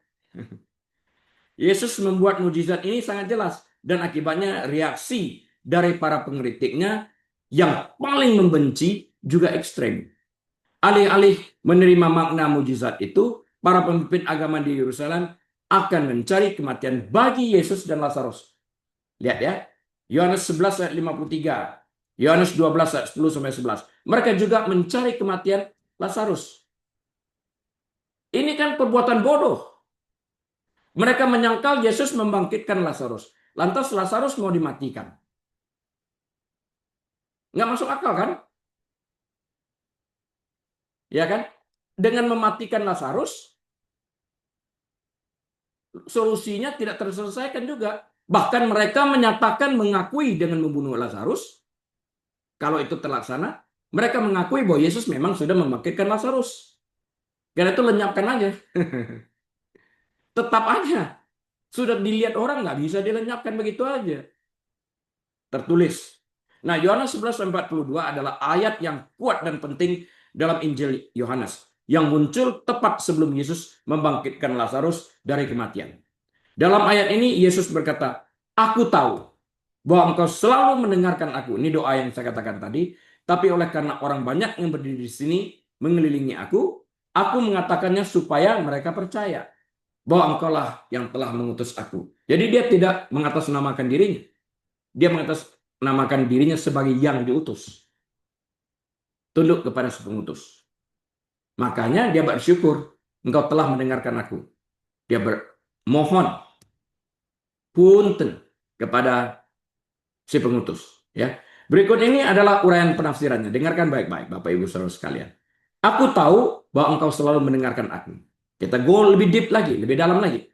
Yesus membuat mujizat ini sangat jelas. Dan akibatnya reaksi dari para pengkritiknya yang paling membenci juga ekstrem. Alih-alih menerima makna mujizat itu, para pemimpin agama di Yerusalem akan mencari kematian bagi Yesus dan Lazarus. Lihat ya, Yohanes 11 ayat 53, Yohanes 12 ayat 10 sampai 11. Mereka juga mencari kematian Lazarus. Ini kan perbuatan bodoh. Mereka menyangkal Yesus membangkitkan Lazarus. Lantas Lazarus mau dimatikan. Nggak masuk akal kan? Ya kan? Dengan mematikan Lazarus, solusinya tidak terselesaikan juga. Bahkan mereka menyatakan mengakui dengan membunuh Lazarus. Kalau itu terlaksana, mereka mengakui bahwa Yesus memang sudah membangkitkan Lazarus. Karena itu lenyapkan aja. Tetap aja. Sudah dilihat orang, nggak bisa dilenyapkan begitu aja. Tertulis. Nah, Yohanes 11:42 adalah ayat yang kuat dan penting dalam Injil Yohanes. Yang muncul tepat sebelum Yesus membangkitkan Lazarus dari kematian. Dalam ayat ini Yesus berkata, "Aku tahu bahwa engkau selalu mendengarkan aku." Ini doa yang saya katakan tadi. Tapi oleh karena orang banyak yang berdiri di sini mengelilingi aku mengatakannya supaya mereka percaya bahwa engkaulah yang telah mengutus aku. Jadi dia tidak mengatasnamakan dirinya. Dia mengatasnamakan dirinya sebagai yang diutus. Tunduk kepada si pengutus. Makanya dia bersyukur, engkau telah mendengarkan aku. Dia bermohon punten kepada si pengutus. Ya. Berikut ini adalah uraian penafsirannya. Dengarkan baik-baik, Bapak Ibu Saudara sekalian. Aku tahu bahwa engkau selalu mendengarkan aku. Kita go lebih deep lagi, lebih dalam lagi.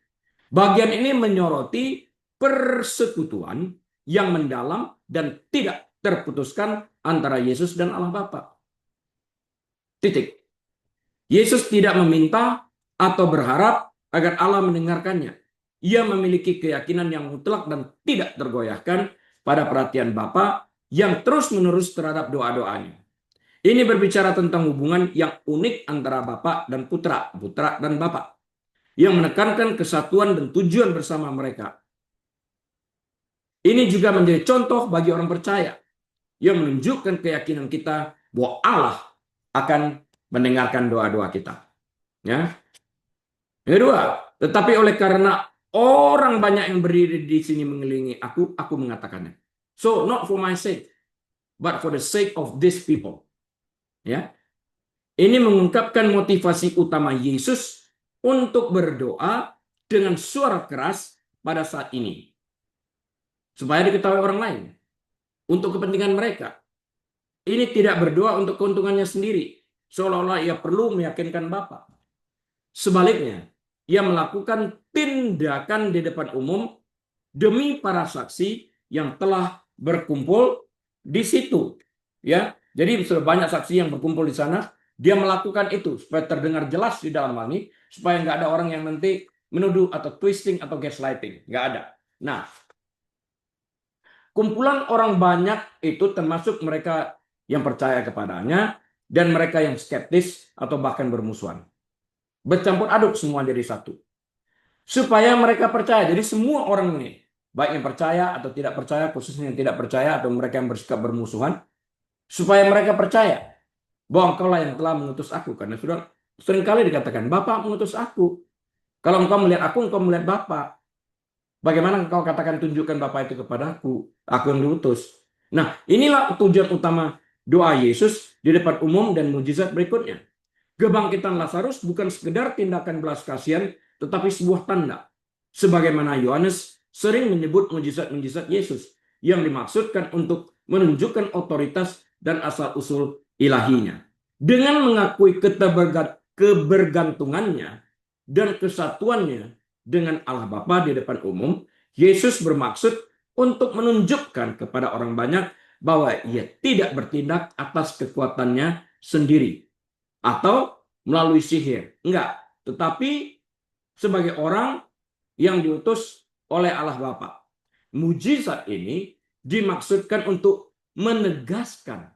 Bagian ini menyoroti persekutuan yang mendalam dan tidak terputuskan antara Yesus dan Allah Bapa. Titik. Yesus tidak meminta atau berharap agar Allah mendengarkannya. Ia memiliki keyakinan yang mutlak dan tidak tergoyahkan pada perhatian Bapa yang terus-menerus terhadap doa-doanya. Ini berbicara tentang hubungan yang unik antara Bapa dan Putra, Putra dan Bapa, yang menekankan kesatuan dan tujuan bersama mereka. Ini juga menjadi contoh bagi orang percaya yang menunjukkan keyakinan kita bahwa Allah akan mendengarkan doa-doa kita. Ya. Yang kedua, tetapi oleh karena orang banyak yang berdiri di sini mengelilingi aku mengatakannya. So not for my sake, but for the sake of these people. Ya. Ini mengungkapkan motivasi utama Yesus untuk berdoa dengan suara keras pada saat ini. Supaya diketahui orang lain. Untuk kepentingan mereka. Ini tidak berdoa untuk keuntungannya sendiri. Seolah-olah ia perlu meyakinkan Bapa. Sebaliknya, ia melakukan tindakan di depan umum demi para saksi yang telah berkumpul di situ. Ya, jadi sudah banyak saksi yang berkumpul di sana. Dia melakukan itu supaya terdengar jelas di dalam hal ini, supaya nggak ada orang yang nanti menuduh atau twisting atau gaslighting. Nggak ada. Nah, kumpulan orang banyak itu termasuk mereka yang percaya kepadanya dan mereka yang skeptis atau bahkan bermusuhan. Bercampur aduk semua jadi satu. Supaya mereka percaya. Jadi semua orang ini, baik yang percaya atau tidak percaya, khususnya yang tidak percaya atau mereka yang bersikap bermusuhan, supaya mereka percaya bahwa engkaulah yang telah mengutus aku. Karena sudah seringkali dikatakan, Bapak mengutus aku. Kalau engkau melihat aku, engkau melihat Bapa. Bagaimana engkau katakan tunjukkan Bapa itu kepadaku? Aku yang diutus. Nah, inilah tujuan utama doa Yesus di depan umum dan mujizat berikutnya. Kebangkitan Lazarus bukan sekedar tindakan belas kasihan, tetapi sebuah tanda. Sebagaimana Yohanes sering menyebut mujizat-mujizat Yesus yang dimaksudkan untuk menunjukkan otoritas dan asal-usul ilahinya. Dengan mengakui kebergantungannya dan kesatuannya dengan Allah Bapa di depan umum, Yesus bermaksud untuk menunjukkan kepada orang banyak bahwa ia tidak bertindak atas kekuatannya sendiri atau melalui sihir. Enggak, tetapi sebagai orang yang diutus oleh Allah Bapa. Mujizat ini dimaksudkan untuk menegaskan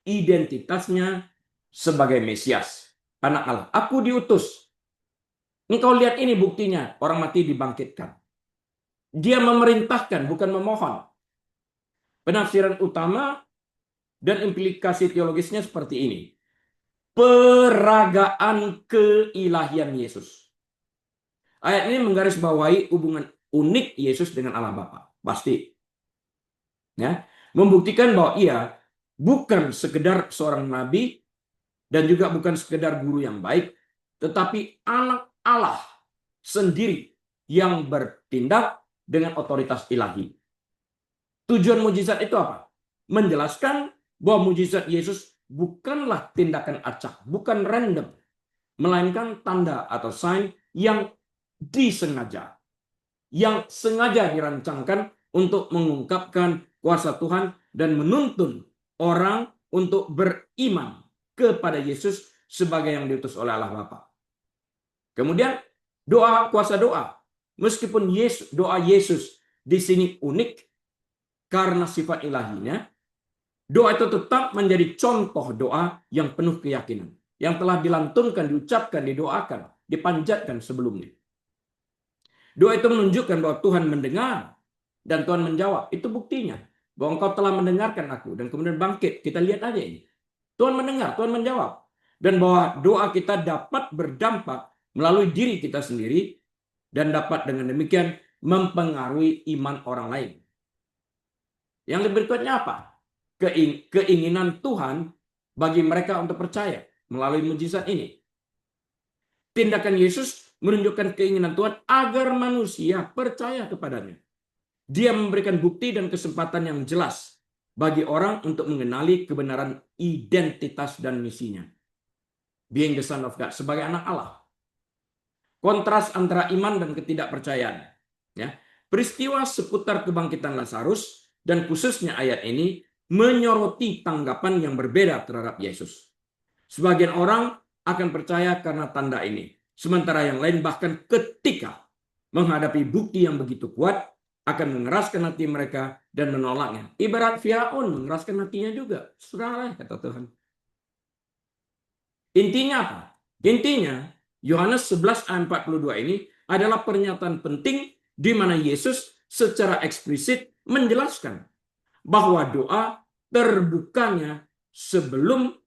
identitasnya sebagai Mesias, anak Allah. Aku diutus. Engkau lihat ini buktinya, orang mati dibangkitkan. Dia memerintahkan, bukan memohon. Penafsiran utama dan implikasi teologisnya seperti ini. Peragaan keilahian Yesus. Ayat ini menggarisbawahi hubungan unik Yesus dengan Allah Bapa. Pasti. Ya, membuktikan bahwa ia bukan sekedar seorang nabi dan juga bukan sekedar guru yang baik, tetapi anak Allah sendiri yang bertindak dengan otoritas ilahi. Tujuan mujizat itu apa? Menjelaskan bahwa mujizat Yesus bukanlah tindakan acak, bukan random, melainkan tanda atau sign yang disengaja, yang sengaja dirancangkan untuk mengungkapkan kuasa Tuhan dan menuntun orang untuk beriman kepada Yesus sebagai yang diutus oleh Allah Bapa. Kemudian kuasa doa. Meskipun doa Yesus di sini unik karena sifat ilahinya, doa itu tetap menjadi contoh doa yang penuh keyakinan, yang telah dilantunkan, diucapkan, didoakan, dipanjatkan sebelumnya. Doa itu menunjukkan bahwa Tuhan mendengar dan Tuhan menjawab. Itu buktinya bahwa engkau telah mendengarkan aku dan kemudian bangkit. Kita lihat aja ini. Tuhan mendengar, Tuhan menjawab. Dan bahwa doa kita dapat berdampak melalui diri kita sendiri dan dapat dengan demikian mempengaruhi iman orang lain. Yang berikutnya apa? Keinginan Tuhan bagi mereka untuk percaya melalui mujizat ini. Tindakan Yesus menunjukkan keinginan Tuhan agar manusia percaya kepadanya. Dia memberikan bukti dan kesempatan yang jelas bagi orang untuk mengenali kebenaran identitas dan misinya. Being the Son of God, sebagai anak Allah. Kontras antara iman dan ketidakpercayaan. Ya. Peristiwa seputar kebangkitan Lazarus dan khususnya ayat ini menyoroti tanggapan yang berbeda terhadap Yesus. Sebagian orang akan percaya karena tanda ini. Sementara yang lain bahkan ketika menghadapi bukti yang begitu kuat akan mengeraskan hati mereka dan menolaknya. Ibarat Firaun mengeraskan hatinya juga. Sudahlah, kata Tuhan. Intinya apa? Intinya Yohanes 11 ayat 42 ini adalah pernyataan penting di mana Yesus secara eksplisit menjelaskan bahwa doa terbukanya sebelum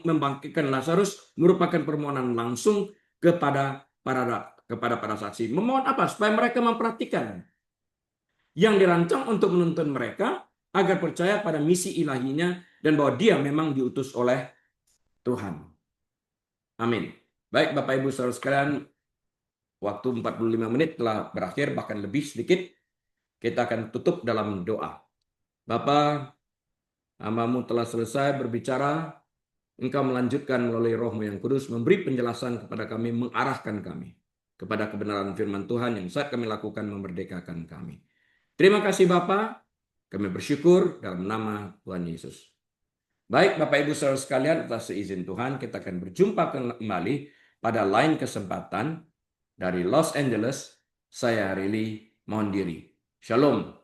membangkitkan Lazarus merupakan permohonan langsung kepada para saksi. Memohon apa? Supaya mereka memperhatikan yang dirancang untuk menuntun mereka agar percaya pada misi ilahinya dan bahwa dia memang diutus oleh Tuhan. Amin. Baik Bapak Ibu Saudara sekalian, waktu 45 menit telah berakhir, bahkan lebih sedikit. Kita akan tutup dalam doa. Bapa, hamba-Mu telah selesai berbicara. Engkau melanjutkan melalui Roh-Mu yang kudus, memberi penjelasan kepada kami, mengarahkan kami kepada kebenaran firman Tuhan yang saat kami lakukan memerdekakan kami. Terima kasih Bapa, kami bersyukur dalam nama Tuhan Yesus. Baik Bapak Ibu Saudara sekalian, atas seizin Tuhan kita akan berjumpa kembali pada lain kesempatan. Dari Los Angeles, saya Rili mohon diri. Shalom.